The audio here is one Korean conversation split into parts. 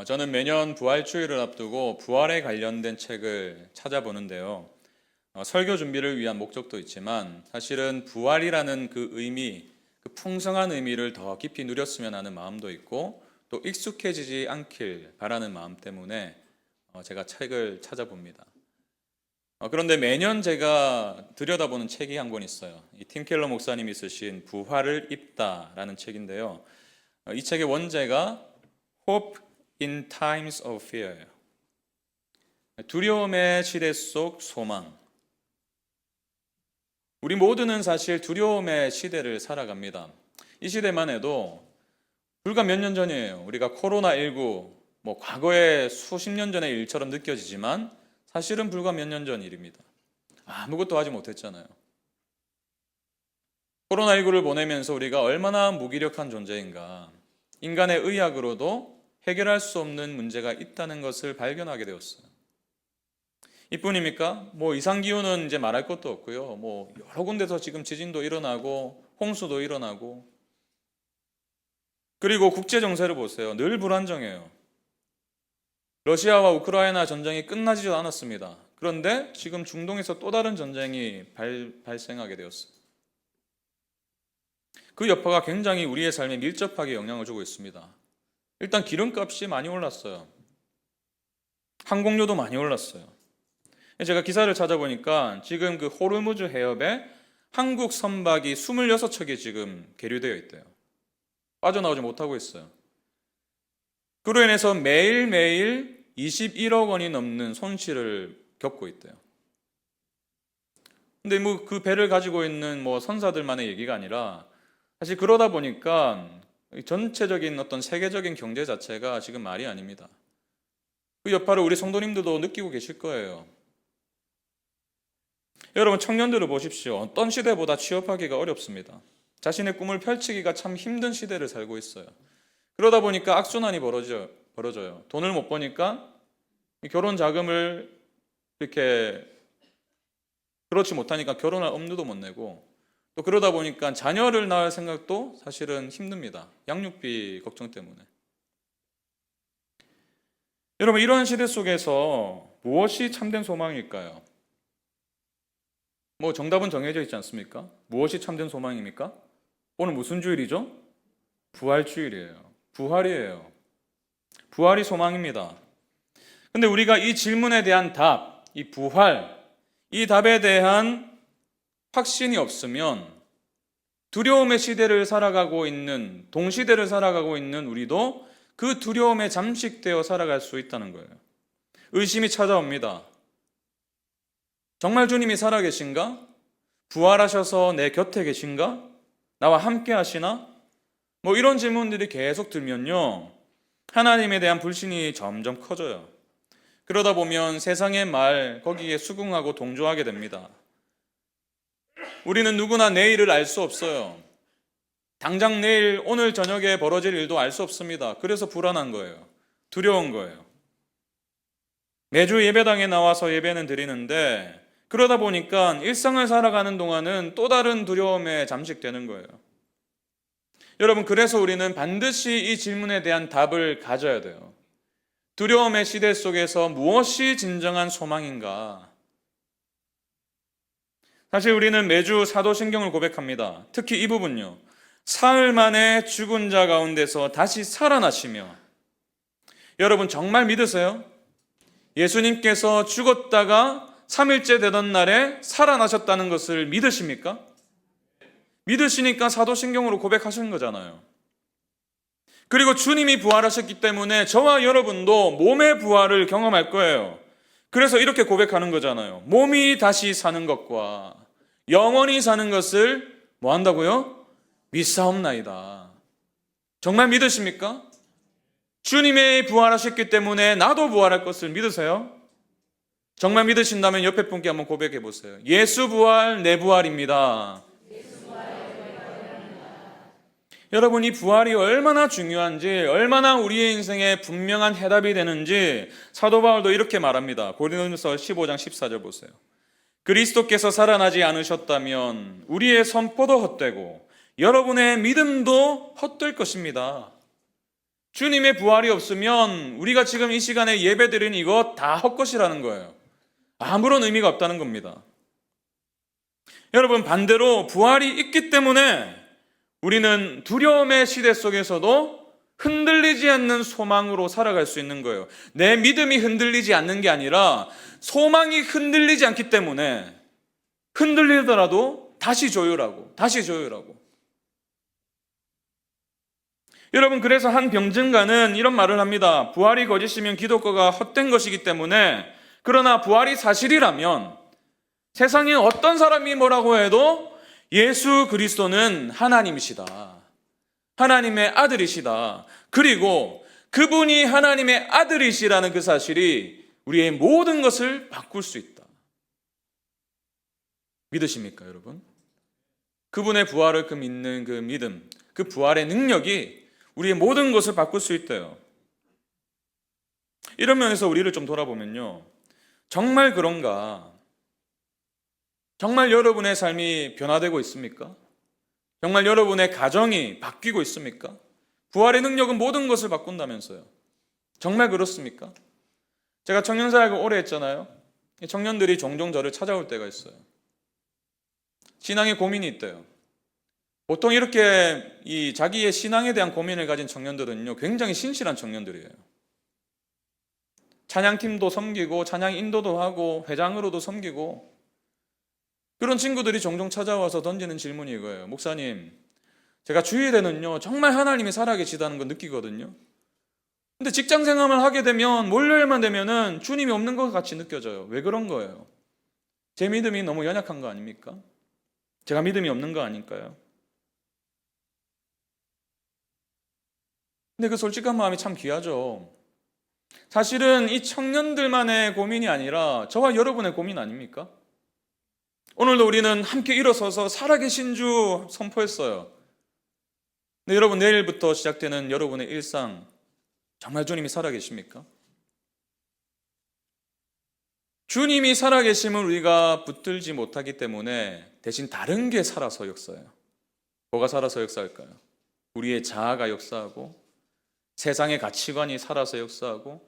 저는 매년 부활주일을 앞두고 부활에 관련된 책을 찾아보는데요. 설교 준비를 위한 목적도 있지만 사실은 부활이라는 그 의미, 그 풍성한 의미를 더 깊이 누렸으면 하는 마음도 있고 또 익숙해지지 않길 바라는 마음 때문에 제가 책을 찾아봅니다. 그런데 매년 제가 들여다보는 책이 한 권 있어요. 이 팀 켈러 목사님이 쓰신 부활을 입다라는 책인데요. 이 책의 원제가 Hope in Times of Fear예요. 두려움의 시대 속 소망. 우리 모두는 사실 두려움의 시대를 살아갑니다. 이 시대만 해도 불과 몇 년 전이에요. 우리가 코로나19, 과거에 수십 년 전의 일처럼 느껴지지만 사실은 불과 몇 년 전 일입니다. 아무것도 하지 못했잖아요. 코로나19를 보내면서 우리가 얼마나 무기력한 존재인가, 인간의 의학으로도 해결할 수 없는 문제가 있다는 것을 발견하게 되었어요. 이뿐입니까? 이상기후는 이제 말할 것도 없고요. 여러 군데서 지금 지진도 일어나고 홍수도 일어나고, 그리고 국제정세를 보세요. 늘 불안정해요. 러시아와 우크라이나 전쟁이 끝나지도 않았습니다. 그런데 지금 중동에서 또 다른 전쟁이 발생하게 되었어요. 그 여파가 굉장히 우리의 삶에 밀접하게 영향을 주고 있습니다. 일단 기름값이 많이 올랐어요. 항공료도 많이 올랐어요. 제가 기사를 찾아보니까 지금 그 호르무즈 해협에 한국 선박이 26척이 지금 계류되어 있대요. 빠져나오지 못하고 있어요. 그로 인해서 매일매일 21억 원이 넘는 손실을 겪고 있대요. 근데 그 배를 가지고 있는 선사들만의 얘기가 아니라 사실 그러다 보니까 전체적인 어떤 세계적인 경제 자체가 지금 말이 아닙니다. 그 여파를 우리 성도님들도 느끼고 계실 거예요. 여러분, 청년들을 보십시오. 어떤 시대보다 취업하기가 어렵습니다. 자신의 꿈을 펼치기가 참 힘든 시대를 살고 있어요. 그러다 보니까 악순환이 벌어져요. 돈을 못 버니까 결혼 자금을 이렇게 그렇지 못하니까 결혼할 엄두도 못 내고, 또 그러다 보니까 자녀를 낳을 생각도 사실은 힘듭니다. 양육비 걱정 때문에. 여러분, 이러한 시대 속에서 무엇이 참된 소망일까요? 정답은 정해져 있지 않습니까? 무엇이 참된 소망입니까? 오늘 무슨 주일이죠? 부활주일이에요. 부활이에요. 부활이 소망입니다. 근데 우리가 이 질문에 대한 답, 이 부활, 이 답에 대한 확신이 없으면 두려움의 시대를 살아가고 있는, 동시대를 살아가고 있는 우리도 그 두려움에 잠식되어 살아갈 수 있다는 거예요. 의심이 찾아옵니다. 정말 주님이 살아계신가? 부활하셔서 내 곁에 계신가? 나와 함께 하시나? 이런 질문들이 계속 들면요, 하나님에 대한 불신이 점점 커져요. 그러다 보면 세상의 말, 거기에 수긍하고 동조하게 됩니다. 우리는 누구나 내일을 알 수 없어요. 당장 내일, 오늘 저녁에 벌어질 일도 알 수 없습니다. 그래서 불안한 거예요. 두려운 거예요. 매주 예배당에 나와서 예배는 드리는데 그러다 보니까 일상을 살아가는 동안은 또 다른 두려움에 잠식되는 거예요. 여러분, 그래서 우리는 반드시 이 질문에 대한 답을 가져야 돼요. 두려움의 시대 속에서 무엇이 진정한 소망인가? 사실 우리는 매주 사도신경을 고백합니다. 특히 이 부분요. 사흘 만에 죽은 자 가운데서 다시 살아나시며. 여러분, 정말 믿으세요? 예수님께서 죽었다가 3일째 되던 날에 살아나셨다는 것을 믿으십니까? 믿으시니까 사도신경으로 고백하신 거잖아요. 그리고 주님이 부활하셨기 때문에 저와 여러분도 몸의 부활을 경험할 거예요. 그래서 이렇게 고백하는 거잖아요. 몸이 다시 사는 것과 영원히 사는 것을 뭐 한다고요? 믿사옵나이다. 정말 믿으십니까? 주님이 부활하셨기 때문에 나도 부활할 것을 믿으세요? 정말 믿으신다면 옆에 분께 한번 고백해 보세요. 예수 부활, 내 부활입니다. 여러분, 이 부활이 얼마나 중요한지, 얼마나 우리의 인생에 분명한 해답이 되는지 사도 바울도 이렇게 말합니다. 고린도전서 15장 14절 보세요. 그리스도께서 살아나지 않으셨다면 우리의 선포도 헛되고 여러분의 믿음도 헛될 것입니다. 주님의 부활이 없으면 우리가 지금 이 시간에 예배드리는 이거 다 헛것이라는 거예요. 아무런 의미가 없다는 겁니다. 여러분, 반대로 부활이 있기 때문에 우리는 두려움의 시대 속에서도 흔들리지 않는 소망으로 살아갈 수 있는 거예요. 내 믿음이 흔들리지 않는 게 아니라 소망이 흔들리지 않기 때문에 흔들리더라도 다시 조율하고 다시 조율하고. 여러분, 그래서 한 병증가는 이런 말을 합니다. 부활이 거짓이면 기독교가 헛된 것이기 때문에, 그러나 부활이 사실이라면 세상에 어떤 사람이 뭐라고 해도 예수 그리스도는 하나님이시다, 하나님의 아들이시다, 그리고 그분이 하나님의 아들이시라는 그 사실이 우리의 모든 것을 바꿀 수 있다. 믿으십니까, 여러분? 그분의 부활을 믿는 그 믿음, 그 부활의 능력이 우리의 모든 것을 바꿀 수 있대요. 이런 면에서 우리를 좀 돌아보면요, 정말 그런가? 정말 여러분의 삶이 변화되고 있습니까? 정말 여러분의 가정이 바뀌고 있습니까? 부활의 능력은 모든 것을 바꾼다면서요. 정말 그렇습니까? 제가 청년사역을 오래 했잖아요. 청년들이 종종 저를 찾아올 때가 있어요. 신앙에 고민이 있대요. 보통 이렇게 이 자기의 신앙에 대한 고민을 가진 청년들은요, 굉장히 신실한 청년들이에요. 찬양팀도 섬기고 찬양 인도도 하고 회장으로도 섬기고, 그런 친구들이 종종 찾아와서 던지는 질문이 이거예요. 목사님, 제가 주일에는요 정말 하나님이 살아계시다는 걸 느끼거든요. 근데 직장 생활을 하게 되면 월요일만 되면은 주님이 없는 것 같이 느껴져요. 왜 그런 거예요? 제 믿음이 너무 연약한 거 아닙니까? 제가 믿음이 없는 거 아닐까요? 근데 그 솔직한 마음이 참 귀하죠. 사실은 이 청년들만의 고민이 아니라 저와 여러분의 고민 아닙니까? 오늘도 우리는 함께 일어서서 살아계신 주 선포했어요. 근데 여러분, 내일부터 시작되는 여러분의 일상, 정말 주님이 살아계십니까? 주님이 살아계심을 우리가 붙들지 못하기 때문에 대신 다른 게 살아서 역사해요. 뭐가 살아서 역사할까요? 우리의 자아가 역사하고, 세상의 가치관이 살아서 역사하고,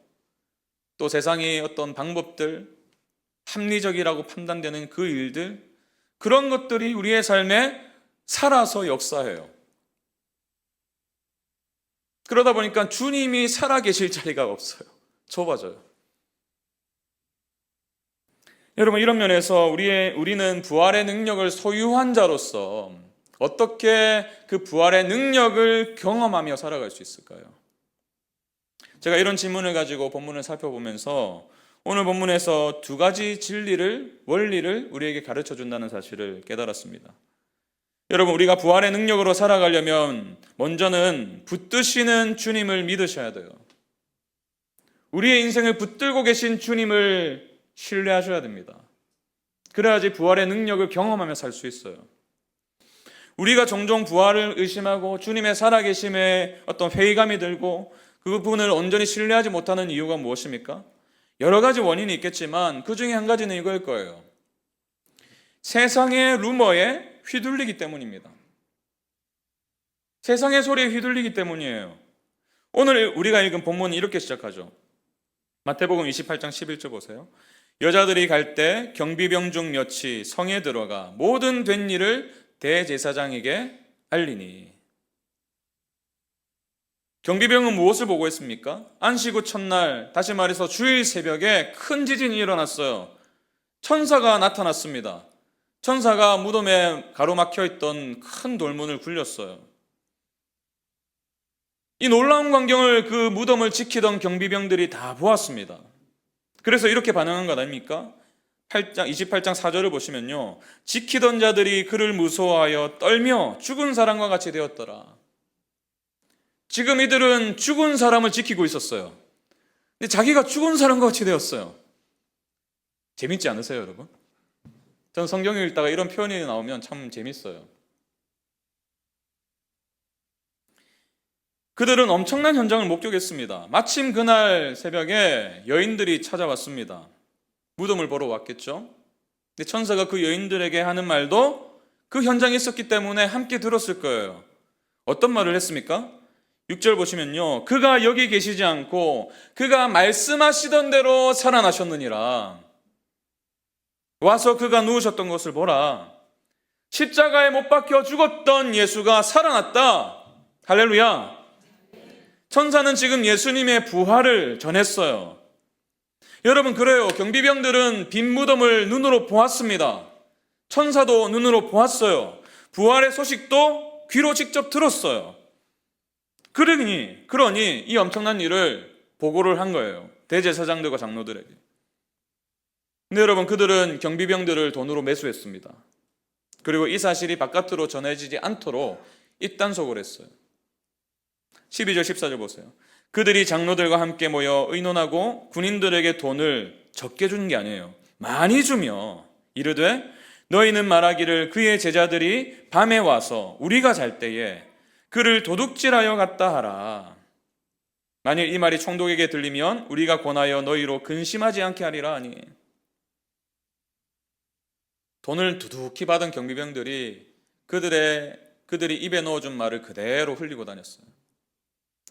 또 세상의 어떤 방법들, 합리적이라고 판단되는 그 일들, 그런 것들이 우리의 삶에 살아서 역사해요. 그러다 보니까 주님이 살아계실 자리가 없어요. 좁아져요. 여러분, 이런 면에서 우리는 부활의 능력을 소유한 자로서 어떻게 그 부활의 능력을 경험하며 살아갈 수 있을까요? 제가 이런 질문을 가지고 본문을 살펴보면서 오늘 본문에서 두 가지 진리를, 원리를 우리에게 가르쳐 준다는 사실을 깨달았습니다. 여러분, 우리가 부활의 능력으로 살아가려면 먼저는 붙드시는 주님을 믿으셔야 돼요. 우리의 인생을 붙들고 계신 주님을 신뢰하셔야 됩니다. 그래야지 부활의 능력을 경험하며 살 수 있어요. 우리가 종종 부활을 의심하고 주님의 살아계심에 어떤 회의감이 들고 그분을 온전히 신뢰하지 못하는 이유가 무엇입니까? 여러 가지 원인이 있겠지만 그 중에 한 가지는 이거일 거예요. 세상의 루머에 휘둘리기 때문입니다. 세상의 소리에 휘둘리기 때문이에요. 오늘 우리가 읽은 본문은 이렇게 시작하죠. 마태복음 28장 11절 보세요. 여자들이 갈 때 경비병 중 몇이 성에 들어가 모든 된 일을 대제사장에게 알리니. 경비병은 무엇을 보고 있습니까? 안식 후 첫날, 다시 말해서 주일 새벽에 큰 지진이 일어났어요. 천사가 나타났습니다. 천사가 무덤에 가로막혀 있던 큰 돌문을 굴렸어요. 이 놀라운 광경을 그 무덤을 지키던 경비병들이 다 보았습니다. 그래서 이렇게 반응한 것 아닙니까? 28장 4절을 보시면요, 지키던 자들이 그를 무서워하여 떨며 죽은 사람과 같이 되었더라. 지금 이들은 죽은 사람을 지키고 있었어요. 근데 자기가 죽은 사람과 같이 되었어요. 재밌지 않으세요, 여러분? 저는 성경을 읽다가 이런 표현이 나오면 참 재밌어요. 그들은 엄청난 현장을 목격했습니다. 마침 그날 새벽에 여인들이 찾아왔습니다. 무덤을 보러 왔겠죠. 근데 천사가 그 여인들에게 하는 말도 그 현장에 있었기 때문에 함께 들었을 거예요. 어떤 말을 했습니까? 6절 보시면요, 그가 여기 계시지 않고 그가 말씀하시던 대로 살아나셨느니라. 와서 그가 누우셨던 것을 보라. 십자가에 못 박혀 죽었던 예수가 살아났다. 할렐루야. 천사는 지금 예수님의 부활을 전했어요. 여러분, 그래요. 경비병들은 빈 무덤을 눈으로 보았습니다. 천사도 눈으로 보았어요. 부활의 소식도 귀로 직접 들었어요. 그러니 이 엄청난 일을 보고를 한 거예요. 대제사장들과 장로들에게. 근데 여러분, 그들은 경비병들을 돈으로 매수했습니다. 그리고 이 사실이 바깥으로 전해지지 않도록 입단속을 했어요. 12절 14절 보세요. 그들이 장로들과 함께 모여 의논하고 군인들에게 돈을 적게 준 게 아니에요. 많이 주며 이르되 너희는 말하기를 그의 제자들이 밤에 와서 우리가 잘 때에 그를 도둑질하여 갔다 하라. 만일 이 말이 총독에게 들리면 우리가 권하여 너희로 근심하지 않게 하리라 하니. 돈을 두둑히 받은 경비병들이 그들이 입에 넣어준 말을 그대로 흘리고 다녔어요.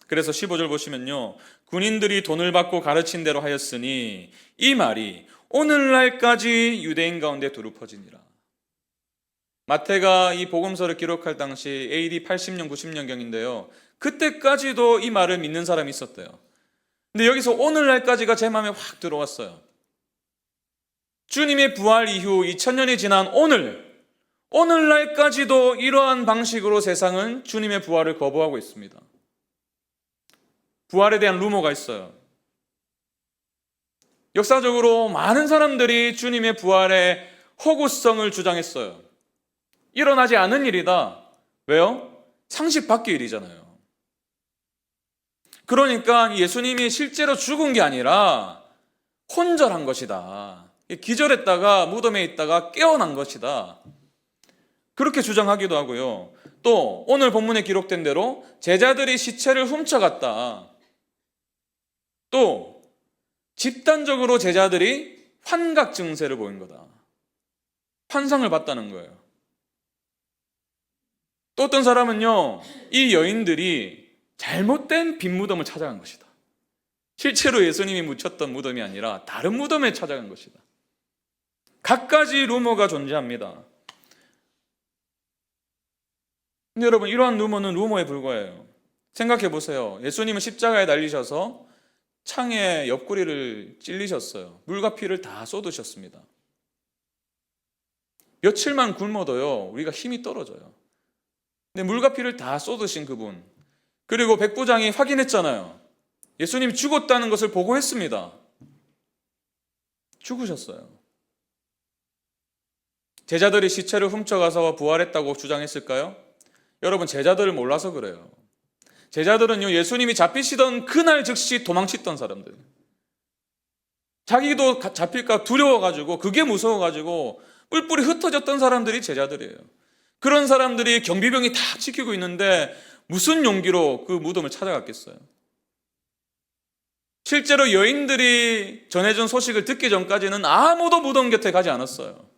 그래서 15절 보시면요, 군인들이 돈을 받고 가르친 대로 하였으니 이 말이 오늘날까지 유대인 가운데 두루 퍼지니라. 마태가 이 복음서를 기록할 당시 AD 80년 90년경인데요 그때까지도 이 말을 믿는 사람이 있었대요. 근데 여기서 오늘날까지가 제 마음에 확 들어왔어요. 주님의 부활 이후 2000년이 지난 오늘날까지도 이러한 방식으로 세상은 주님의 부활을 거부하고 있습니다. 부활에 대한 루머가 있어요. 역사적으로 많은 사람들이 주님의 부활의 허구성을 주장했어요. 일어나지 않은 일이다. 왜요? 상식 밖의 일이잖아요. 그러니까 예수님이 실제로 죽은 게 아니라 혼절한 것이다. 기절했다가 무덤에 있다가 깨어난 것이다. 그렇게 주장하기도 하고요. 또 오늘 본문에 기록된 대로 제자들이 시체를 훔쳐갔다. 또 집단적으로 제자들이 환각 증세를 보인 거다. 환상을 봤다는 거예요. 또 어떤 사람은요, 이 여인들이 잘못된 빈 무덤을 찾아간 것이다. 실제로 예수님이 묻혔던 무덤이 아니라 다른 무덤에 찾아간 것이다. 갖가지 루머가 존재합니다. 근데 여러분, 이러한 루머는 루머에 불과해요. 생각해 보세요. 예수님은 십자가에 달리셔서 창에 옆구리를 찔리셨어요. 물과 피를 다 쏟으셨습니다. 며칠만 굶어도요, 우리가 힘이 떨어져요. 근데 물과 피를 다 쏟으신 그분, 그리고 백부장이 확인했잖아요. 예수님이 죽었다는 것을 보고했습니다. 죽으셨어요. 제자들이 시체를 훔쳐가서 부활했다고 주장했을까요? 여러분, 제자들을 몰라서 그래요. 제자들은요, 예수님이 잡히시던 그날 즉시 도망치던 사람들. 자기도 잡힐까 두려워가지고, 그게 무서워가지고 뿔뿔이 흩어졌던 사람들이 제자들이에요. 그런 사람들이 경비병이 다 지키고 있는데 무슨 용기로 그 무덤을 찾아갔겠어요? 실제로 여인들이 전해준 소식을 듣기 전까지는 아무도 무덤 곁에 가지 않았어요.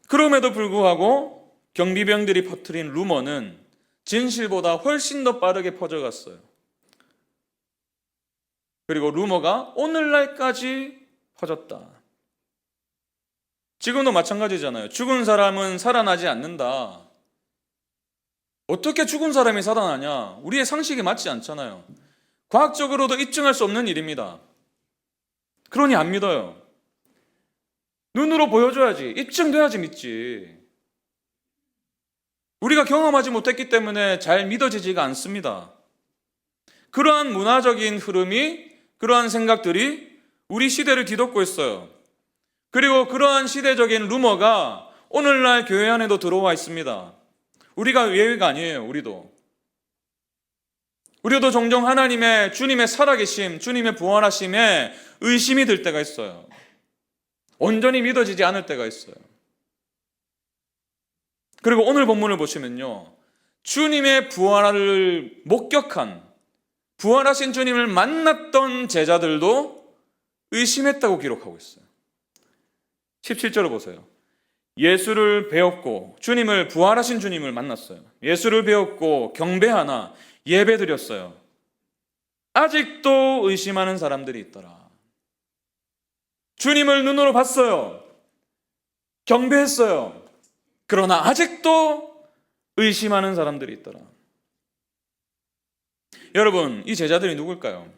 그럼에도 불구하고 경비병들이 퍼뜨린 루머는 진실보다 훨씬 더 빠르게 퍼져갔어요. 그리고 루머가 오늘날까지 퍼졌다. 지금도 마찬가지잖아요. 죽은 사람은 살아나지 않는다. 어떻게 죽은 사람이 살아나냐? 우리의 상식에 맞지 않잖아요. 과학적으로도 입증할 수 없는 일입니다. 그러니 안 믿어요. 눈으로 보여줘야지, 입증돼야지 믿지. 우리가 경험하지 못했기 때문에 잘 믿어지지가 않습니다. 그러한 문화적인 흐름이, 그러한 생각들이 우리 시대를 뒤덮고 있어요. 그리고 그러한 시대적인 루머가 오늘날 교회 안에도 들어와 있습니다. 우리가 예외가 아니에요. 우리도 종종 주님의 살아계심, 주님의 부활하심에 의심이 들 때가 있어요. 온전히 믿어지지 않을 때가 있어요. 그리고 오늘 본문을 보시면요, 주님의 부활을 목격한, 부활하신 주님을 만났던 제자들도 의심했다고 기록하고 있어요. 17절을 보세요. 예수를 배웠고 주님을 부활하신 주님을 만났어요. 예수를 배웠고 경배하나 예배드렸어요. 아직도 의심하는 사람들이 있더라. 주님을 눈으로 봤어요. 경배했어요. 그러나 아직도 의심하는 사람들이 있더라. 여러분, 이 제자들이 누굴까요?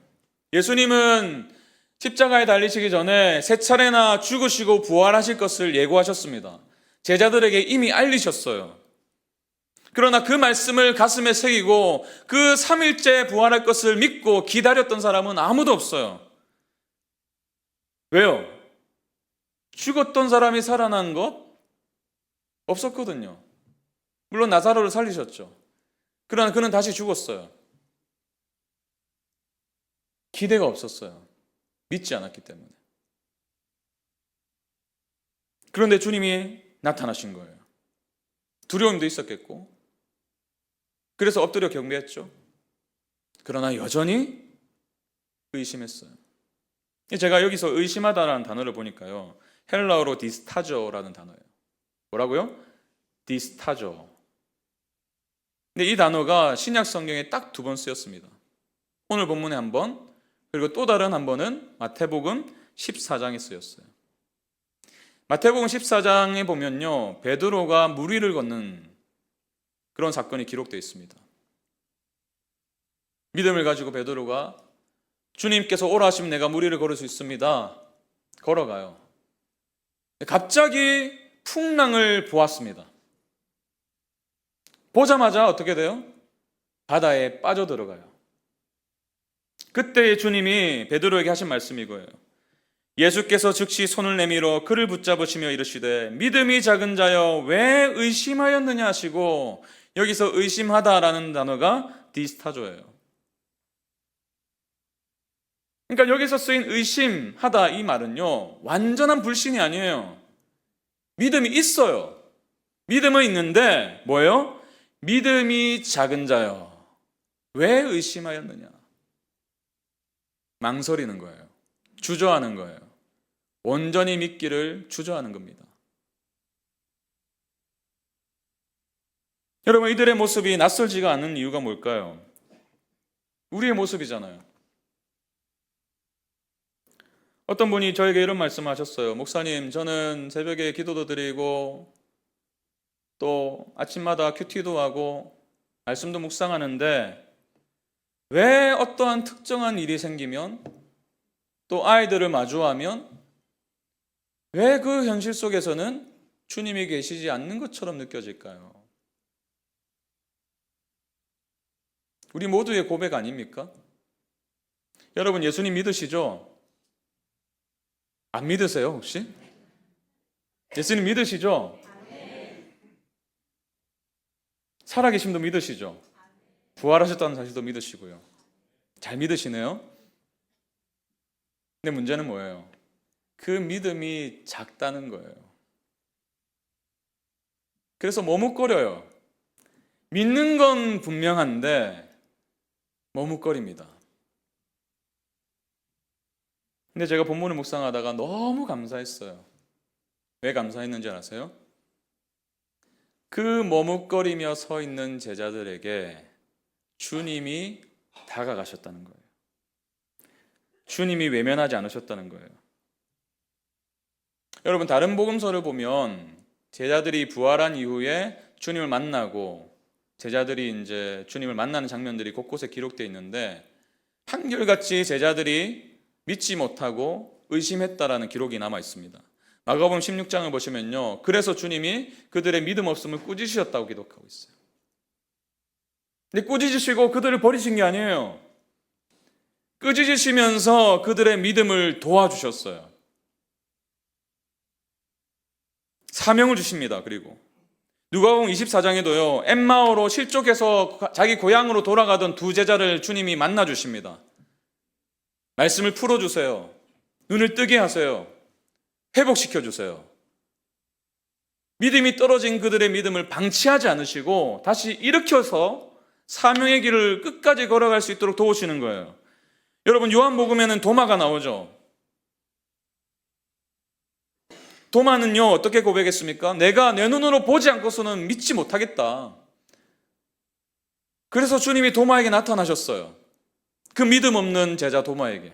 예수님은 십자가에 달리시기 전에 세 차례나 죽으시고 부활하실 것을 예고하셨습니다. 제자들에게 이미 알리셨어요. 그러나 그 말씀을 가슴에 새기고 그 3일째 부활할 것을 믿고 기다렸던 사람은 아무도 없어요. 왜요? 죽었던 사람이 살아난 것 없었거든요. 물론 나사로를 살리셨죠. 그러나 그는 다시 죽었어요. 기대가 없었어요. 믿지 않았기 때문에. 그런데 주님이 나타나신 거예요. 두려움도 있었겠고, 그래서 엎드려 경배했죠. 그러나 여전히 의심했어요. 제가 여기서 의심하다라는 단어를 보니까요, 헬라어로 디스타조라는 단어예요. 뭐라고요? 디스타조. 근데 이 단어가 신약 성경에 딱 2번 쓰였습니다. 오늘 본문에 한 번, 그리고 또 다른 한 번은 마태복음 14장에 쓰였어요. 마태복음 14장에 보면요, 베드로가 물 위를 걷는 그런 사건이 기록되어 있습니다. 믿음을 가지고 베드로가 주님께서 오라 하시면 내가 물 위를 걸을 수 있습니다. 걸어가요. 갑자기 풍랑을 보았습니다. 보자마자 어떻게 돼요? 바다에 빠져들어가요. 그때 주님이 베드로에게 하신 말씀이 이거예요. 예수께서 즉시 손을 내밀어 그를 붙잡으시며 이르시되 믿음이 작은 자여 왜 의심하였느냐 하시고, 여기서 의심하다라는 단어가 디스타조예요. 그러니까 여기서 쓰인 의심하다 이 말은요, 완전한 불신이 아니에요. 믿음이 있어요. 믿음은 있는데 뭐예요? 믿음이 작은 자여 왜 의심하였느냐. 망설이는 거예요. 주저하는 거예요. 온전히 믿기를 주저하는 겁니다. 여러분, 이들의 모습이 낯설지가 않은 이유가 뭘까요? 우리의 모습이잖아요. 어떤 분이 저에게 이런 말씀하셨어요. 목사님, 저는 새벽에 기도도 드리고 또 아침마다 큐티도 하고 말씀도 묵상하는데 왜 어떠한 특정한 일이 생기면 또 아이들을 마주하면 왜 그 현실 속에서는 주님이 계시지 않는 것처럼 느껴질까요? 우리 모두의 고백 아닙니까? 여러분, 예수님 믿으시죠? 안 믿으세요, 혹시? 예수님 믿으시죠? 살아계심도 믿으시죠? 부활하셨다는 사실도 믿으시고요. 잘 믿으시네요. 근데 문제는 뭐예요? 그 믿음이 작다는 거예요. 그래서 머뭇거려요. 믿는 건 분명한데 머뭇거립니다. 근데 제가 본문을 묵상하다가 너무 감사했어요. 왜 감사했는지 아세요? 그 머뭇거리며 서 있는 제자들에게 주님이 다가가셨다는 거예요. 주님이 외면하지 않으셨다는 거예요. 여러분, 다른 복음서를 보면 제자들이 부활한 이후에 주님을 만나고 제자들이 이제 주님을 만나는 장면들이 곳곳에 기록되어 있는데, 한결같이 제자들이 믿지 못하고 의심했다라는 기록이 남아 있습니다. 마가복음 16장을 보시면요, 그래서 주님이 그들의 믿음 없음을 꾸짖으셨다고 기록하고 있어요. 근데 꾸짖으시고 그들을 버리신 게 아니에요. 꾸짖으시면서 그들의 믿음을 도와주셨어요. 사명을 주십니다. 그리고 누가복음 24장에도요, 엠마오로 실족해서 자기 고향으로 돌아가던 2 제자를 주님이 만나 주십니다. 말씀을 풀어주세요. 눈을 뜨게 하세요. 회복시켜 주세요. 믿음이 떨어진 그들의 믿음을 방치하지 않으시고 다시 일으켜서 사명의 길을 끝까지 걸어갈 수 있도록 도우시는 거예요. 여러분, 요한복음에는 도마가 나오죠. 도마는요, 어떻게 고백했습니까? 내가 내 눈으로 보지 않고서는 믿지 못하겠다. 그래서 주님이 도마에게 나타나셨어요. 그 믿음 없는 제자 도마에게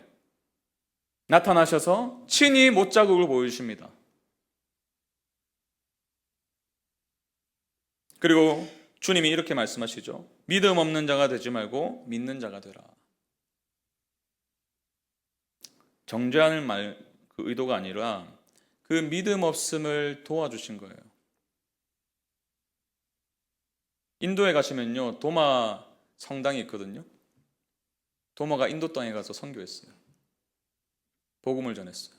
나타나셔서 친히 못자국을 보여주십니다. 그리고 주님이 이렇게 말씀하시죠. 믿음 없는 자가 되지 말고 믿는 자가 되라. 정죄하는 그 의도가 아니라 그 믿음 없음을 도와주신 거예요. 인도에 가시면요, 도마 성당이 있거든요. 도마가 인도 땅에 가서 선교했어요. 복음을 전했어요.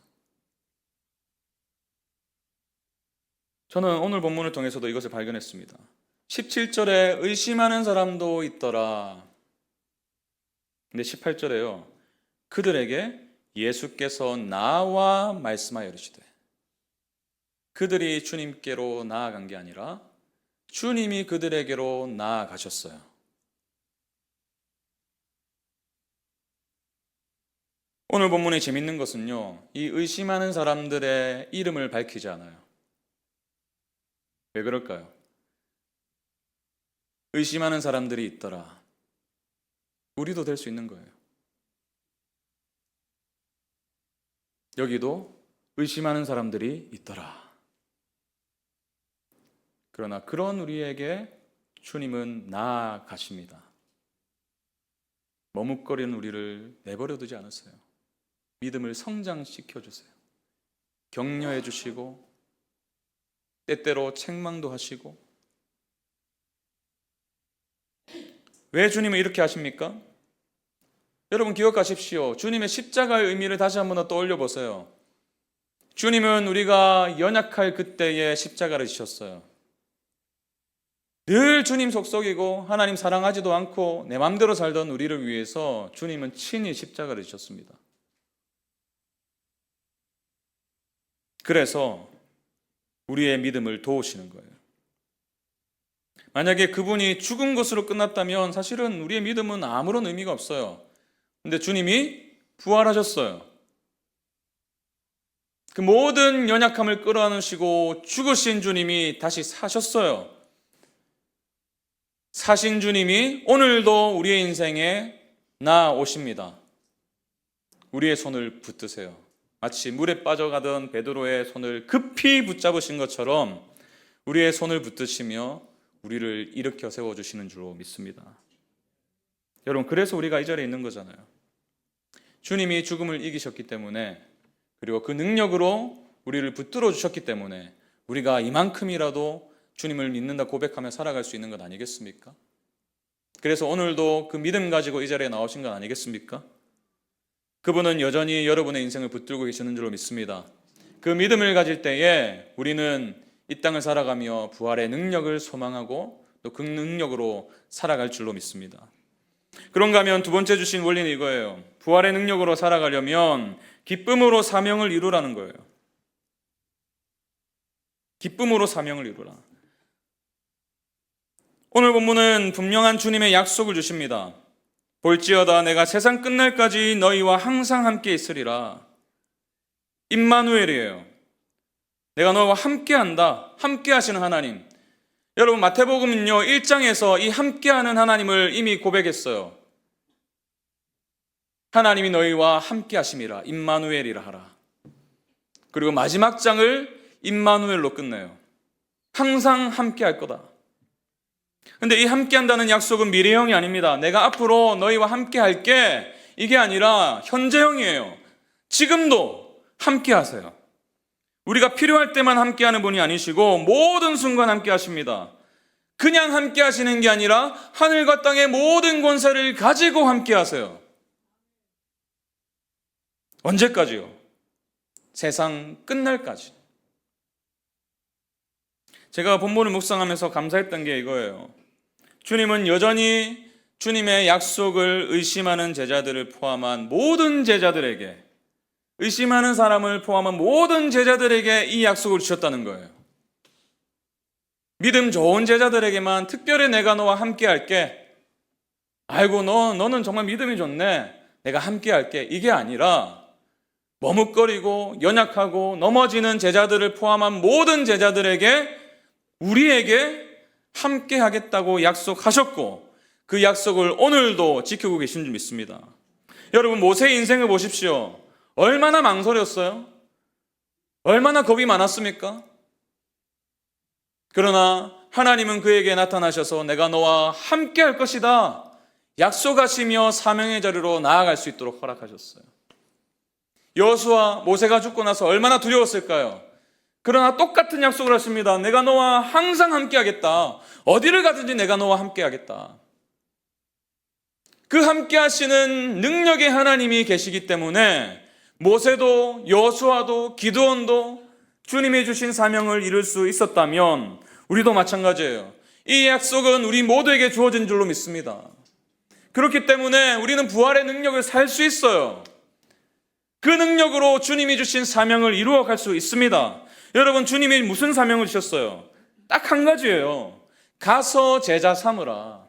저는 오늘 본문을 통해서도 이것을 발견했습니다. 17절에 의심하는 사람도 있더라. 근데 18절에요. 그들에게 예수께서 나와 말씀하여 이르시되, 그들이 주님께로 나아간 게 아니라 주님이 그들에게로 나아가셨어요. 오늘 본문의 재밌는 것은요, 이 의심하는 사람들의 이름을 밝히지 않아요. 왜 그럴까요? 의심하는 사람들이 있더라. 우리도 될 수 있는 거예요. 여기도 의심하는 사람들이 있더라. 그러나 그런 우리에게 주님은 나아가십니다. 머뭇거리는 우리를 내버려 두지 않으세요. 믿음을 성장시켜 주세요. 격려해 주시고 때때로 책망도 하시고. 왜 주님은 이렇게 하십니까? 여러분 기억하십시오. 주님의 십자가의 의미를 다시 한번 더 떠올려 보세요. 주님은 우리가 연약할 그때에 십자가를 지셨어요. 늘 주님 속속이고 하나님 사랑하지도 않고 내 맘대로 살던 우리를 위해서 주님은 친히 십자가를 지셨습니다. 그래서 우리의 믿음을 도우시는 거예요. 만약에 그분이 죽은 것으로 끝났다면 사실은 우리의 믿음은 아무런 의미가 없어요. 근데 주님이 부활하셨어요. 그 모든 연약함을 끌어안으시고 죽으신 주님이 다시 사셨어요. 사신 주님이 오늘도 우리의 인생에 나오십니다. 우리의 손을 붙드세요. 마치 물에 빠져가던 베드로의 손을 급히 붙잡으신 것처럼 우리의 손을 붙드시며 우리를 일으켜 세워주시는 줄로 믿습니다. 여러분, 그래서 우리가 이 자리에 있는 거잖아요. 주님이 죽음을 이기셨기 때문에, 그리고 그 능력으로 우리를 붙들어 주셨기 때문에 우리가 이만큼이라도 주님을 믿는다 고백하며 살아갈 수 있는 것 아니겠습니까? 그래서 오늘도 그 믿음 가지고 이 자리에 나오신 것 아니겠습니까? 그분은 여전히 여러분의 인생을 붙들고 계시는 줄로 믿습니다. 그 믿음을 가질 때에 우리는 이 땅을 살아가며 부활의 능력을 소망하고 또 그 능력으로 살아갈 줄로 믿습니다. 그런가 하면 두 번째 주신 원리는 이거예요. 부활의 능력으로 살아가려면 기쁨으로 사명을 이루라는 거예요. 기쁨으로 사명을 이루라. 오늘 본문은 분명한 주님의 약속을 주십니다. 볼지어다 내가 세상 끝날까지 너희와 항상 함께 있으리라. 임마누엘이에요. 내가 너와 함께한다. 함께하시는 하나님. 여러분 마태복음은요 1장에서 이 함께하는 하나님을 이미 고백했어요. 하나님이 너희와 함께하심이라. 임마누엘이라 하라. 그리고 마지막 장을 임마누엘로 끝내요. 항상 함께할 거다. 근데 이 함께한다는 약속은 미래형이 아닙니다. 내가 앞으로 너희와 함께할게, 이게 아니라 현재형이에요. 지금도 함께하세요. 우리가 필요할 때만 함께하는 분이 아니시고 모든 순간 함께하십니다. 그냥 함께하시는 게 아니라 하늘과 땅의 모든 권세를 가지고 함께하세요. 언제까지요? 세상 끝날까지. 제가 본문을 묵상하면서 감사했던 게 이거예요. 주님은 여전히 주님의 약속을 의심하는 제자들을 포함한 모든 제자들에게, 의심하는 사람을 포함한 모든 제자들에게 이 약속을 주셨다는 거예요. 믿음 좋은 제자들에게만 특별히 내가 너와 함께 할게. 아이고 너는 정말 믿음이 좋네. 내가 함께 할게. 이게 아니라 머뭇거리고 연약하고 넘어지는 제자들을 포함한 모든 제자들에게 우리에게 함께 하겠다고 약속하셨고 그 약속을 오늘도 지키고 계신 줄 믿습니다. 여러분, 모세의 인생을 보십시오. 얼마나 망설였어요? 얼마나 겁이 많았습니까? 그러나 하나님은 그에게 나타나셔서 내가 너와 함께 할 것이다 약속하시며 사명의 자리로 나아갈 수 있도록 허락하셨어요. 여호수아, 모세가 죽고 나서 얼마나 두려웠을까요? 그러나 똑같은 약속을 하십니다. 내가 너와 항상 함께 하겠다. 어디를 가든지 내가 너와 함께 하겠다. 그 함께 하시는 능력의 하나님이 계시기 때문에 모세도 여호수아도 기드온도 주님이 주신 사명을 이룰 수 있었다면 우리도 마찬가지예요. 이 약속은 우리 모두에게 주어진 줄로 믿습니다. 그렇기 때문에 우리는 부활의 능력을 살 수 있어요. 그 능력으로 주님이 주신 사명을 이루어갈 수 있습니다. 여러분, 주님이 무슨 사명을 주셨어요? 딱 한 가지예요. 가서 제자 삼으라.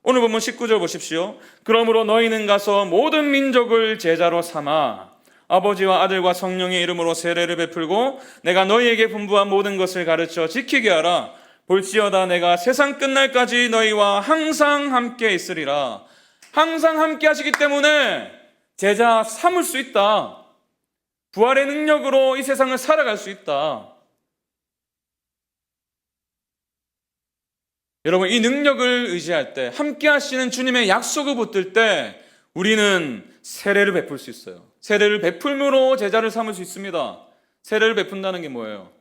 오늘 본문 19절 보십시오. 그러므로 너희는 가서 모든 민족을 제자로 삼아 아버지와 아들과 성령의 이름으로 세례를 베풀고 내가 너희에게 분부한 모든 것을 가르쳐 지키게 하라. 볼지어다 내가 세상 끝날까지 너희와 항상 함께 있으리라. 항상 함께 하시기 때문에 제자 삼을 수 있다. 부활의 능력으로 이 세상을 살아갈 수 있다. 여러분, 이 능력을 의지할 때, 함께 하시는 주님의 약속을 붙들 때 우리는 세례를 베풀 수 있어요. 세례를 베풀므로 제자를 삼을 수 있습니다. 세례를 베푼다는 게 뭐예요?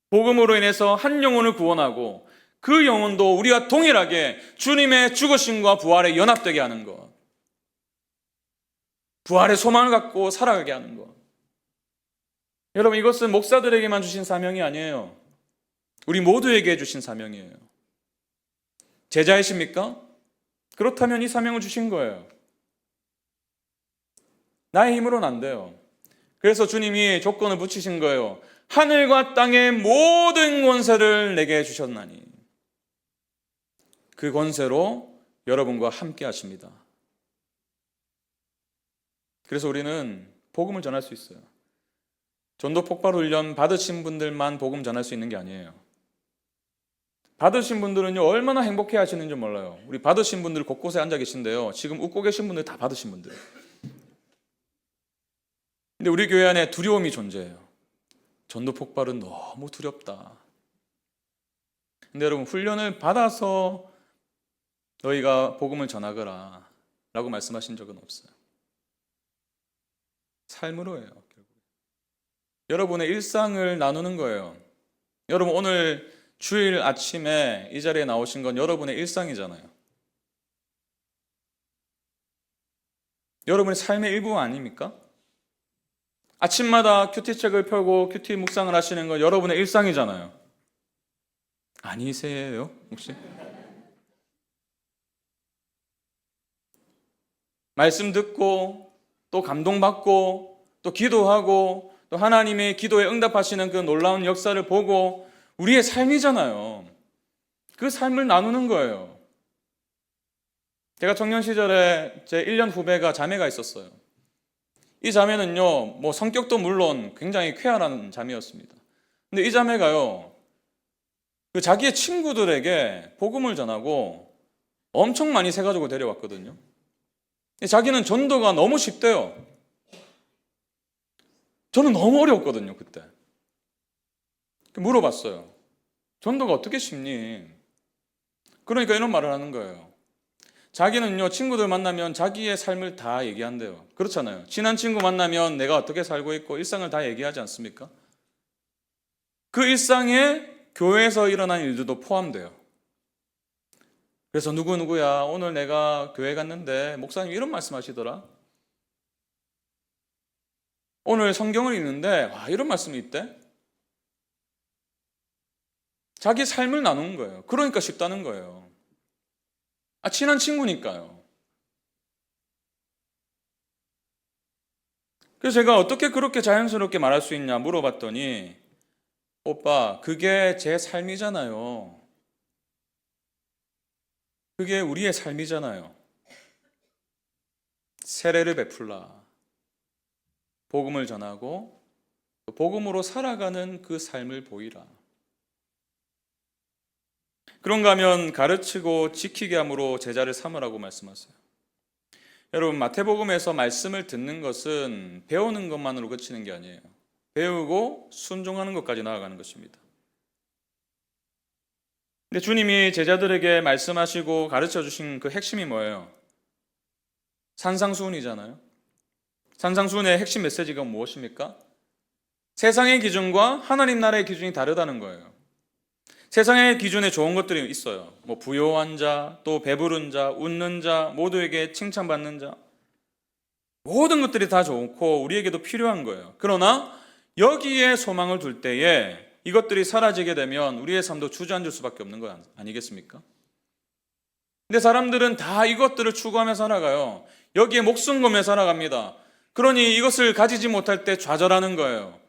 복음으로 인해서 한 영혼을 구원하고 그 영혼도 우리와 동일하게 주님의 죽으심과 부활에 연합되게 하는 것. 부활의 소망을 갖고 살아가게 하는 것. 여러분, 이것은 목사들에게만 주신 사명이 아니에요. 우리 모두에게 주신 사명이에요. 제자이십니까? 그렇다면 이 사명을 주신 거예요. 나의 힘으로는 안 돼요. 그래서 주님이 조건을 붙이신 거예요. 하늘과 땅의 모든 권세를 내게 주셨나니 그 권세로 여러분과 함께 하십니다. 그래서 우리는 복음을 전할 수 있어요. 전도 폭발 훈련 받으신 분들만 복음 전할 수 있는 게 아니에요. 받으신 분들은요, 얼마나 행복해 하시는지 몰라요. 우리 받으신 분들 곳곳에 앉아 계신데요, 지금 웃고 계신 분들 다 받으신 분들. 근데 우리 교회 안에 두려움이 존재해요. 전도 폭발은 너무 두렵다. 근데 여러분, 훈련을 받아서 너희가 복음을 전하거라 라고 말씀하신 적은 없어요. 삶으로 해요. 결국. 여러분의 일상을 나누는 거예요. 여러분, 오늘 주일 아침에 이 자리에 나오신 건 여러분의 일상이잖아요. 여러분의 삶의 일부 아닙니까? 아침마다 큐티책을 펴고 큐티 묵상을 하시는 건 여러분의 일상이잖아요. 아니세요? 혹시? 말씀 듣고 또 감동받고 또 기도하고 또 하나님의 기도에 응답하시는 그 놀라운 역사를 보고 우리의 삶이잖아요. 그 삶을 나누는 거예요. 제가 청년 시절에 제 1년 후배가 자매가 있었어요. 이 자매는요, 뭐 성격도 물론 굉장히 쾌활한 자매였습니다. 근데 이 자매가요, 그 자기의 친구들에게 복음을 전하고 엄청 많이 세 가지고 데려왔거든요. 자기는 전도가 너무 쉽대요. 저는 너무 어려웠거든요, 그때. 물어봤어요. 전도가 어떻게 쉽니? 그러니까 이런 말을 하는 거예요. 자기는요, 친구들 만나면 자기의 삶을 다 얘기한대요. 그렇잖아요. 친한 친구 만나면 내가 어떻게 살고 있고 일상을 다 얘기하지 않습니까? 그 일상에 교회에서 일어난 일들도 포함돼요. 그래서 누구누구야, 오늘 내가 교회 갔는데 목사님 이런 말씀 하시더라. 오늘 성경을 읽는데 와, 이런 말씀이 있대. 자기 삶을 나누는 거예요. 그러니까 쉽다는 거예요. 친한 친구니까요. 그래서 제가 어떻게 그렇게 자연스럽게 말할 수 있냐 물어봤더니, 오빠, 그게 제 삶이잖아요. 그게 우리의 삶이잖아요. 세례를 베풀라. 복음을 전하고 복음으로 살아가는 그 삶을 보이라. 그런가 하면 가르치고 지키게 함으로 제자를 삼으라고 말씀하세요. 여러분, 마태복음에서 말씀을 듣는 것은 배우는 것만으로 그치는 게 아니에요. 배우고 순종하는 것까지 나아가는 것입니다. 근데 주님이 제자들에게 말씀하시고 가르쳐 주신 그 핵심이 뭐예요? 산상수훈이잖아요. 산상수훈의 핵심 메시지가 무엇입니까? 세상의 기준과 하나님 나라의 기준이 다르다는 거예요. 세상의 기준에 좋은 것들이 있어요. 부요한 자, 또 배부른 자, 웃는 자, 모두에게 칭찬받는 자, 모든 것들이 다 좋고 우리에게도 필요한 거예요. 그러나 여기에 소망을 둘 때에 이것들이 사라지게 되면 우리의 삶도 주저앉을 수밖에 없는 거 아니겠습니까? 근데 사람들은 다 이것들을 추구하며 살아가요. 여기에 목숨 걸며 살아갑니다. 그러니 이것을 가지지 못할 때 좌절하는 거예요.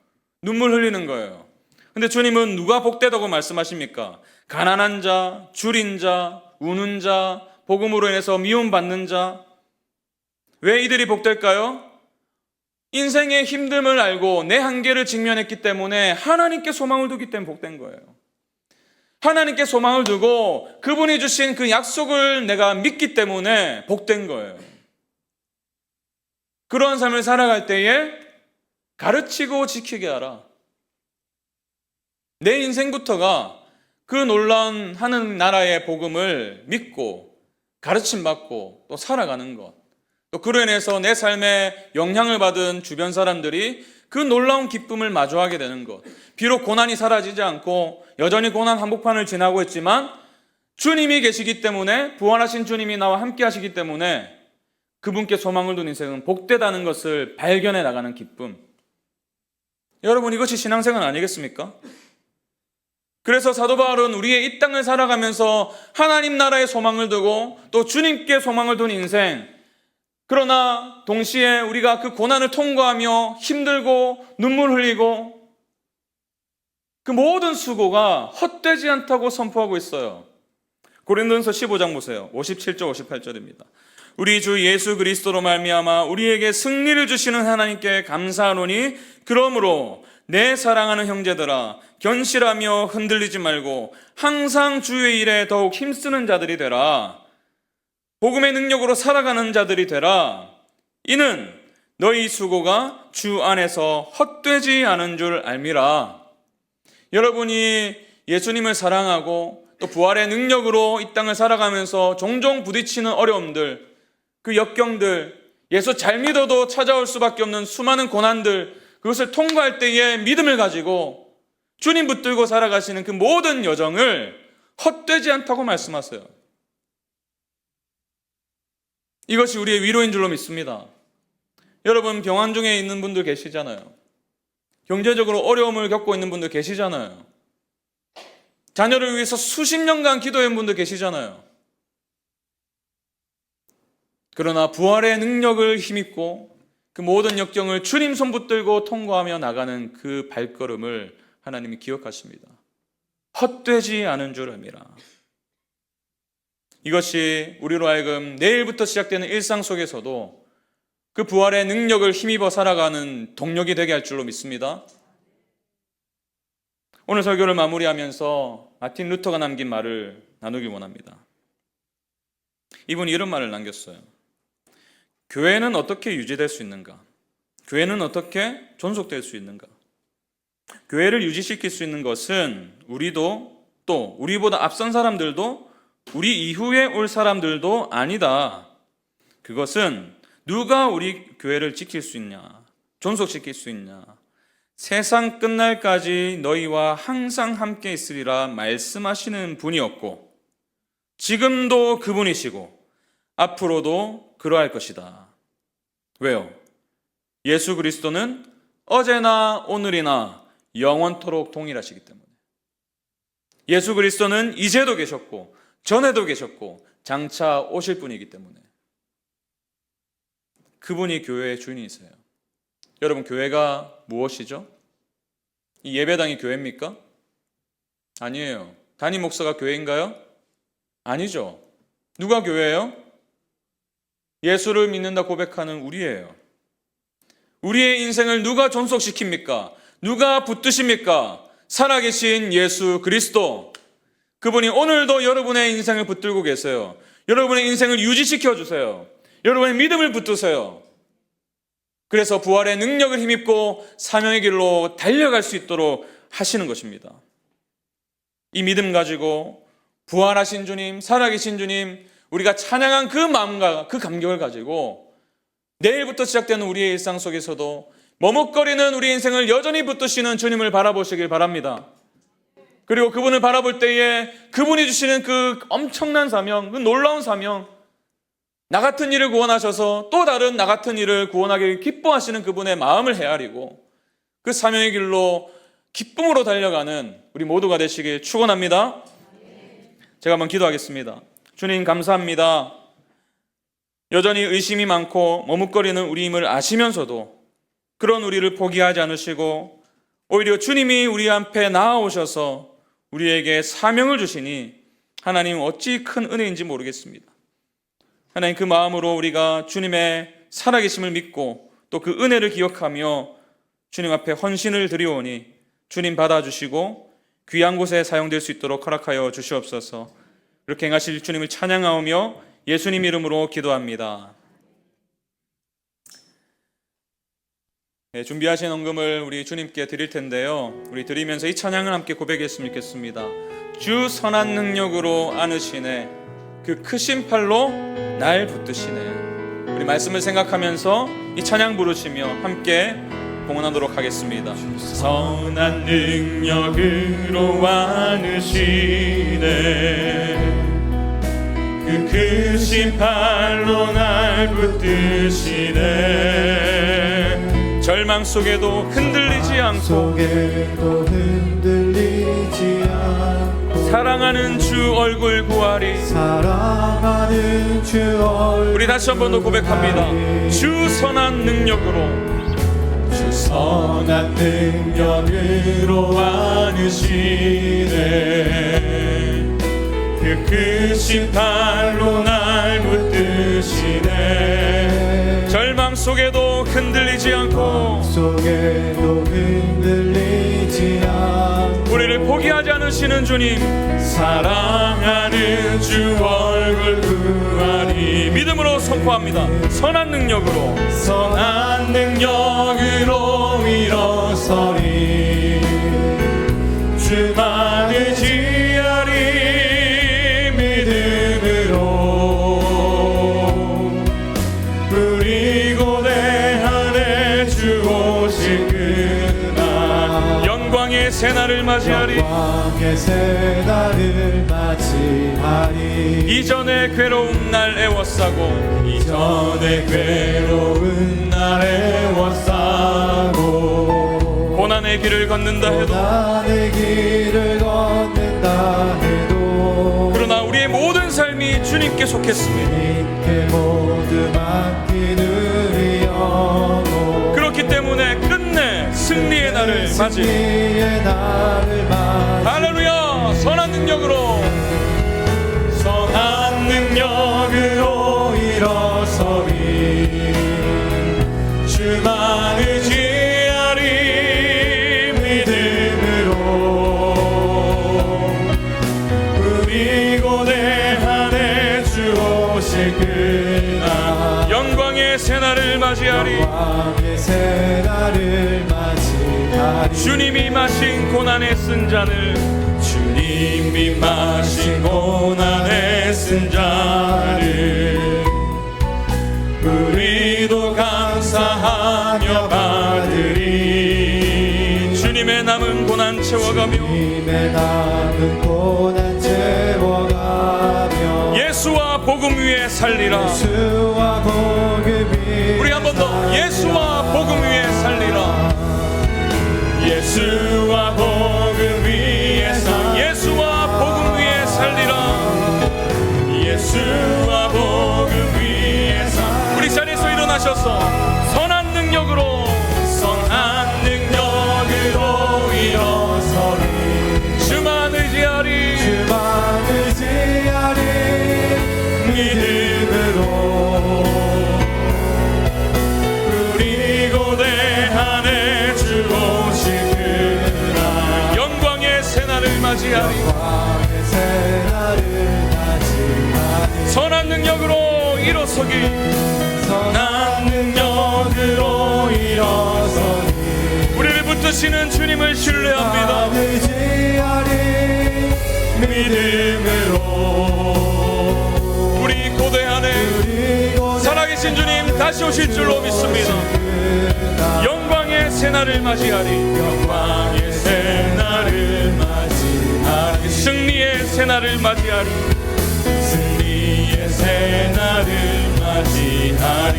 눈물 흘리는 거예요. 근데 주님은 누가 복되다고 말씀하십니까? 가난한 자, 줄인 자, 우는 자, 복음으로 인해서 미움받는 자. 왜 이들이 복될까요? 인생의 힘듦을 알고 내 한계를 직면했기 때문에 하나님께 소망을 두기 때문에 복된 거예요. 하나님께 소망을 두고 그분이 주신 그 약속을 내가 믿기 때문에 복된 거예요. 그런 삶을 살아갈 때에 가르치고 지키게 하라. 내 인생부터가 그 놀라운 하는 나라의 복음을 믿고 가르침받고 또 살아가는 것, 또 그로 인해서 내 삶에 영향을 받은 주변 사람들이 그 놀라운 기쁨을 마주하게 되는 것. 비록 고난이 사라지지 않고 여전히 고난 한복판을 지나고 있지만 주님이 계시기 때문에, 부활하신 주님이 나와 함께 하시기 때문에 그분께 소망을 둔 인생은 복되다는 것을 발견해 나가는 기쁨. 여러분, 이것이 신앙생활 아니겠습니까? 그래서 사도 바울은 우리의 이 땅을 살아가면서 하나님 나라에 소망을 두고 또 주님께 소망을 둔 인생, 그러나 동시에 우리가 그 고난을 통과하며 힘들고 눈물 흘리고 그 모든 수고가 헛되지 않다고 선포하고 있어요. 고린도전서 15장 보세요. 57절 58절입니다. 우리 주 예수 그리스도로 말미암아 우리에게 승리를 주시는 하나님께 감사하노니 그러므로 내 사랑하는 형제들아 견실하며 흔들리지 말고 항상 주의 일에 더욱 힘쓰는 자들이 되라. 복음의 능력으로 살아가는 자들이 되라. 이는 너희 수고가 주 안에서 헛되지 않은 줄 알미라. 여러분이 예수님을 사랑하고 또 부활의 능력으로 이 땅을 살아가면서 종종 부딪히는 어려움들, 그 역경들, 예수 잘 믿어도 찾아올 수밖에 없는 수많은 고난들, 그것을 통과할 때의 믿음을 가지고 주님 붙들고 살아가시는 그 모든 여정을 헛되지 않다고 말씀하세요. 이것이 우리의 위로인 줄로 믿습니다. 여러분, 병환 중에 있는 분들 계시잖아요. 경제적으로 어려움을 겪고 있는 분들 계시잖아요. 자녀를 위해서 수십 년간 기도한 분들 계시잖아요. 그러나 부활의 능력을 힘입고 그 모든 역경을 주님 손 붙들고 통과하며 나가는 그 발걸음을 하나님이 기억하십니다. 헛되지 않은 줄 압니다. 이것이 우리로 하여금 내일부터 시작되는 일상 속에서도 그 부활의 능력을 힘입어 살아가는 동력이 되게 할 줄로 믿습니다. 오늘 설교를 마무리하면서 마틴 루터가 남긴 말을 나누기 원합니다. 이분이 이런 말을 남겼어요. 교회는 어떻게 유지될 수 있는가? 교회는 어떻게 존속될 수 있는가? 교회를 유지시킬 수 있는 것은 우리도 또 우리보다 앞선 사람들도 우리 이후에 올 사람들도 아니다. 그것은 누가 우리 교회를 지킬 수 있냐? 존속시킬 수 있냐? 세상 끝날까지 너희와 항상 함께 있으리라 말씀하시는 분이었고 지금도 그분이시고 앞으로도 그러할 것이다. 왜요? 예수 그리스도는 어제나 오늘이나 영원토록 동일하시기 때문에. 예수 그리스도는 이제도 계셨고 전에도 계셨고 장차 오실 분이기 때문에. 그분이 교회의 주인이세요. 여러분, 교회가 무엇이죠? 이 예배당이 교회입니까? 아니에요. 담임 목사가 교회인가요? 아니죠. 누가 교회예요? 예수를 믿는다 고백하는 우리예요. 우리의 인생을 누가 존속시킵니까? 누가 붙드십니까? 살아계신 예수 그리스도. 그분이 오늘도 여러분의 인생을 붙들고 계세요. 여러분의 인생을 유지시켜 주세요. 여러분의 믿음을 붙드세요. 그래서 부활의 능력을 힘입고 사명의 길로 달려갈 수 있도록 하시는 것입니다. 이 믿음 가지고 부활하신 주님, 살아계신 주님, 우리가 찬양한 그 마음과 그 감격을 가지고 내일부터 시작되는 우리의 일상 속에서도 머뭇거리는 우리 인생을 여전히 붙드시는 주님을 바라보시길 바랍니다. 그리고 그분을 바라볼 때에 그분이 주시는 그 엄청난 사명, 그 놀라운 사명, 나 같은 이를 구원하셔서 또 다른 나 같은 이를 구원하길 기뻐하시는 그분의 마음을 헤아리고 그 사명의 길로 기쁨으로 달려가는 우리 모두가 되시길 축원합니다. 제가 한번 기도하겠습니다. 주님 감사합니다. 여전히 의심이 많고 머뭇거리는 우리임을 아시면서도 그런 우리를 포기하지 않으시고 오히려 주님이 우리 앞에 나아오셔서 우리에게 사명을 주시니 하나님 어찌 큰 은혜인지 모르겠습니다. 하나님 그 마음으로 우리가 주님의 살아계심을 믿고 또 그 은혜를 기억하며 주님 앞에 헌신을 드리오니 주님 받아주시고 귀한 곳에 사용될 수 있도록 허락하여 주시옵소서. 그렇게 행하실 주님을 찬양하오며 예수님 이름으로 기도합니다. 네, 준비하신 헌금을 우리 주님께 드릴 텐데요. 우리 드리면서 이 찬양을 함께 고백했으면 좋겠습니다. 주 선한 능력으로 안으시네 그 크신 팔로 날 붙드시네. 우리 말씀을 생각하면서 이 찬양 부르시며 함께 봉헌하도록 하겠습니다. 선한 능력으로 안으시네 그 크신 팔로 날 붙드시네. 절망 속에도 흔들리지 않고 사랑하는 주 얼굴 구하리. 우리 다시 한 번 더 고백합니다. 주 선한 능력으로 선한 능력으로 안으시네 그 크신 팔로 날 붙드시네. 절망 속에도 흔들리지 않고 우리를 포기하지 않으시는 주님, 사랑하는 주 얼굴 구하리. 믿음으로 선포합니다. 선한 능력으로 일어서리 주만 의지하리. 믿음으로 우리 고대 안에 주 오실 그날 영광의 새날을 맞이하리. 이전의 괴로운 날 애워싸고 고난의 길을 걷는다 해도 그러나 우리의 모든 삶이 주님께 속했습니다. 그렇기 때문에 끝내 승리의 날을 맞이. 할렐루야. 선한 능력으로 일어서리 주만 의지하리. 믿음으로 우리 고대 안에 주 오실 그날 영광의 새날을 맞이하리. 주님이 마신 고난에 쓴 잔을 주님이 마신 고난에 쓴 잔을 우리도 감사하며 받으리. 주님의 남은 고난 채워가며 예수와 복음 위에 살리라. 우리 한 번 더 예수와 복음 위에 살리라. 예수와 복음 위에 예수와 복음 위에 살리라. 예수와 복음 위에 우리 자리에서 일어나셔서 선한 능력으로 일어서리 주만 의지하리. 믿음으로 우리 고대 새날을 맞이하리. 선한 능력으로 일어서기, 선한 능력으로 일어서니 우리를 붙드시는 주님을 신뢰합니다. 의지하리. 믿음으로 우리 고대하네 살아계신 주님 다시 오실 줄로 믿습니다. 영광의 새날을 맞이하리. 영광의 새날을 맞이하리. 승리의 새날을 맞이하리. 승리의 새날을 맞이하리.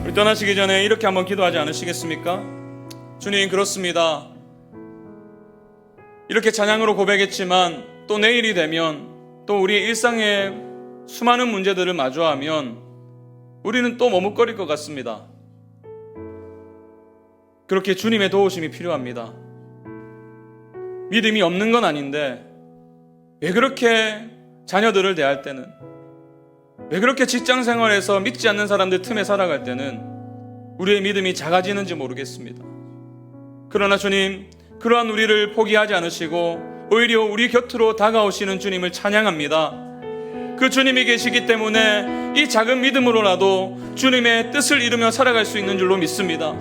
우리 떠나시기 전에 이렇게 한번 기도하지 않으시겠습니까? 주님, 그렇습니다. 이렇게 찬양으로 고백했지만 또 내일이 되면 또 우리의 일상에 수많은 문제들을 마주하면 우리는 또 머뭇거릴 것 같습니다. 그렇게 주님의 도우심이 필요합니다. 믿음이 없는 건 아닌데 왜 그렇게 자녀들을 대할 때는, 왜 그렇게 직장 생활에서 믿지 않는 사람들 틈에 살아갈 때는 우리의 믿음이 작아지는지 모르겠습니다. 그러나 주님, 그러한 우리를 포기하지 않으시고 오히려 우리 곁으로 다가오시는 주님을 찬양합니다. 그 주님이 계시기 때문에 이 작은 믿음으로라도 주님의 뜻을 이루며 살아갈 수 있는 줄로 믿습니다.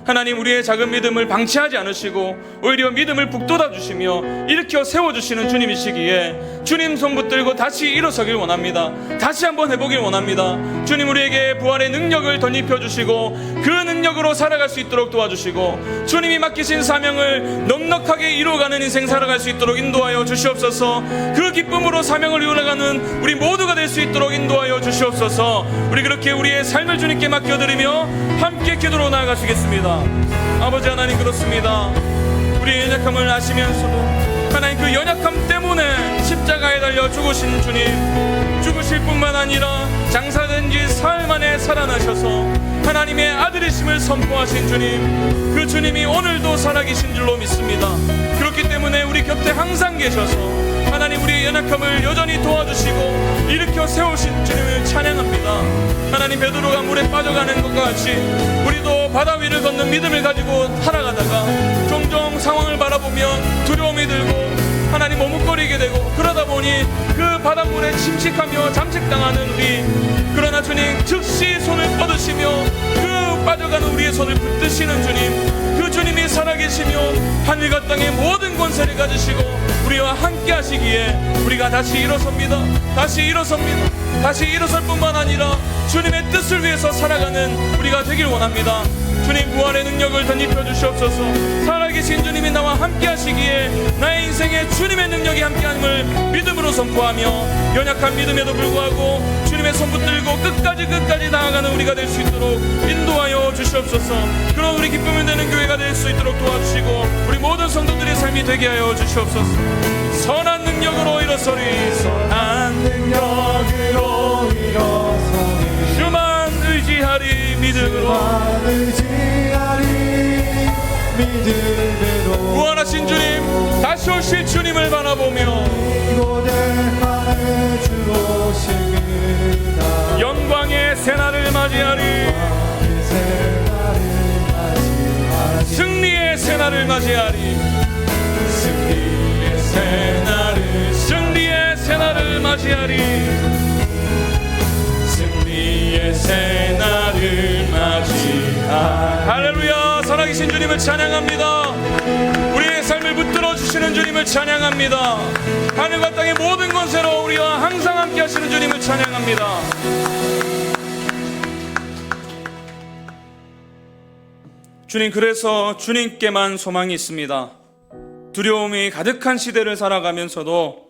하나님, 우리의 작은 믿음을 방치하지 않으시고 오히려 믿음을 북돋아 주시며 일으켜 세워주시는 주님이시기에 주님 손 붙들고 다시 일어서길 원합니다. 다시 한번 해보길 원합니다. 주님, 우리에게 부활의 능력을 덧입혀 주시고 그 능력으로 살아갈 수 있도록 도와주시고 주님이 맡기신 사명을 넉넉하게 이루어가는 인생 살아갈 수 있도록 인도하여 주시옵소서. 그 기쁨으로 사명을 이루어가는 우리 모두가 될 수 있도록 인도하여 주시옵소서. 우리 그렇게 우리의 삶을 주님께 맡겨드리며 함께 기도로 나아가시겠습니다. 아버지 하나님, 그렇습니다. 우리의 연약함을 아시면서도 하나님, 그 연약함 때문에 십자가에 달려 죽으신 주님, 죽으실 뿐만 아니라 장사된 지 사흘 만에 살아나셔서 하나님의 아들이심을 선포하신 주님, 그 주님이 오늘도 살아계신 줄로 믿습니다. 그렇기 때문에 우리 곁에 항상 계셔서 하나님, 우리의 연약함을 여전히 도와주시고 일으켜 세우신 주님을 찬양합니다. 하나님, 베드로가 물에 빠져가는 것과 같이 우리도 바다 위를 걷는 믿음을 가지고 살아가다가 종종 상황을 바라보면 두려움이 들고 하나님 머뭇거리게 되고, 그러다 보니 그 바닷물에 침식하며 잠식당하는 우리, 그러나 주님 즉시 손을 뻗으시며 그 빠져가는 우리의 손을 붙드시는 주님, 그 주님이 살아계시며 하늘과 땅의 모든 권세를 가지시고 우리와 함께 하시기에 우리가 다시 일어섭니다. 다시 일어설 뿐만 아니라 주님의 뜻을 위해서 살아가는 우리가 되길 원합니다. 주님, 부활의 능력을 덧입혀 주시옵소서. 살아계신 주님이 나와 함께 하시기에 나의 인생에 주님의 능력이 함께함을 믿음으로 선포하며 연약한 믿음에도 불구하고 주님의 손 붙들고 끝까지 나아가는 우리가 될 수 있도록 인도하여 주시옵소서. 그런 우리 기쁨이 되는 교회가 될 수 있도록 도와주시고 우리 모든 성도들의 삶이 되게 하여 주시옵소서. 선한 능력으로 일어서리, 선한 능력으로 일어서니 주만 의지하리. 믿음으로 부활하신 주님, 다시 오실 주님을 바라보며 영광의 새날을 맞이하리. 승리의 새날을 맞이하리. 승리의 새날을 맞이하리. 승리의 새날을 맞이하리. 할렐루야. 살아계신 주님을 찬양합니다. 우리의 삶을 붙들어 주시는 주님을 찬양합니다. 하늘과 땅의 모든 권세로 우리와 항상 함께 하시는 주님을 찬양합니다. 주님, 그래서 주님께만 소망이 있습니다. 두려움이 가득한 시대를 살아가면서도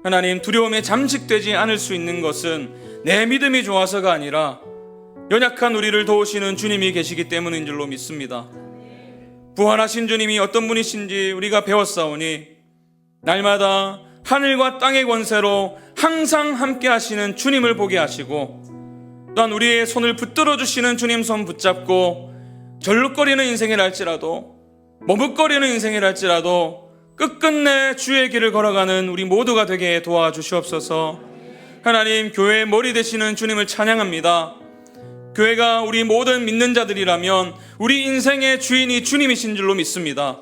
하나님, 두려움에 잠식되지 않을 수 있는 것은 내 믿음이 좋아서가 아니라 연약한 우리를 도우시는 주님이 계시기 때문인 줄로 믿습니다. 부활하신 주님이 어떤 분이신지 우리가 배웠사오니 날마다 하늘과 땅의 권세로 항상 함께 하시는 주님을 보게 하시고, 또한 우리의 손을 붙들어 주시는 주님 손 붙잡고 절룩거리는 인생이랄지라도 머뭇거리는 인생이랄지라도 끝끝내 주의 길을 걸어가는 우리 모두가 되게 도와주시옵소서. 하나님, 교회의 머리 되시는 주님을 찬양합니다. 교회가 우리 모든 믿는 자들이라면 우리 인생의 주인이 주님이신 줄로 믿습니다.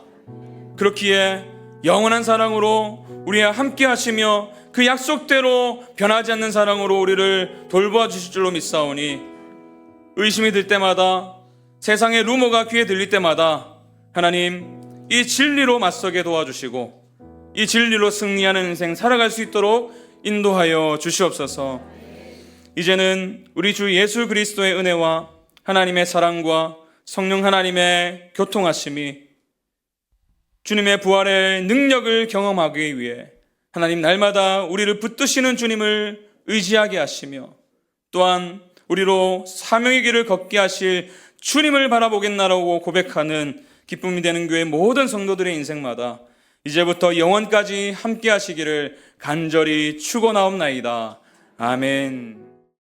그렇기에 영원한 사랑으로 우리와 함께 하시며 그 약속대로 변하지 않는 사랑으로 우리를 돌보아 주실 줄로 믿사오니 의심이 들 때마다 세상의 루머가 귀에 들릴 때마다 하나님 이 진리로 맞서게 도와주시고 이 진리로 승리하는 인생 살아갈 수 있도록 인도하여 주시옵소서. 이제는 우리 주 예수 그리스도의 은혜와 하나님의 사랑과 성령 하나님의 교통하심이 주님의 부활의 능력을 경험하기 위해 하나님 날마다 우리를 붙드시는 주님을 의지하게 하시며 또한 우리로 사명의 길을 걷게 하실 주님을 바라보겠나라고 고백하는 기쁨이 되는 교회 모든 성도들의 인생마다 이제부터 영원까지 함께 하시기를 간절히 축원하옵나이다. 아멘.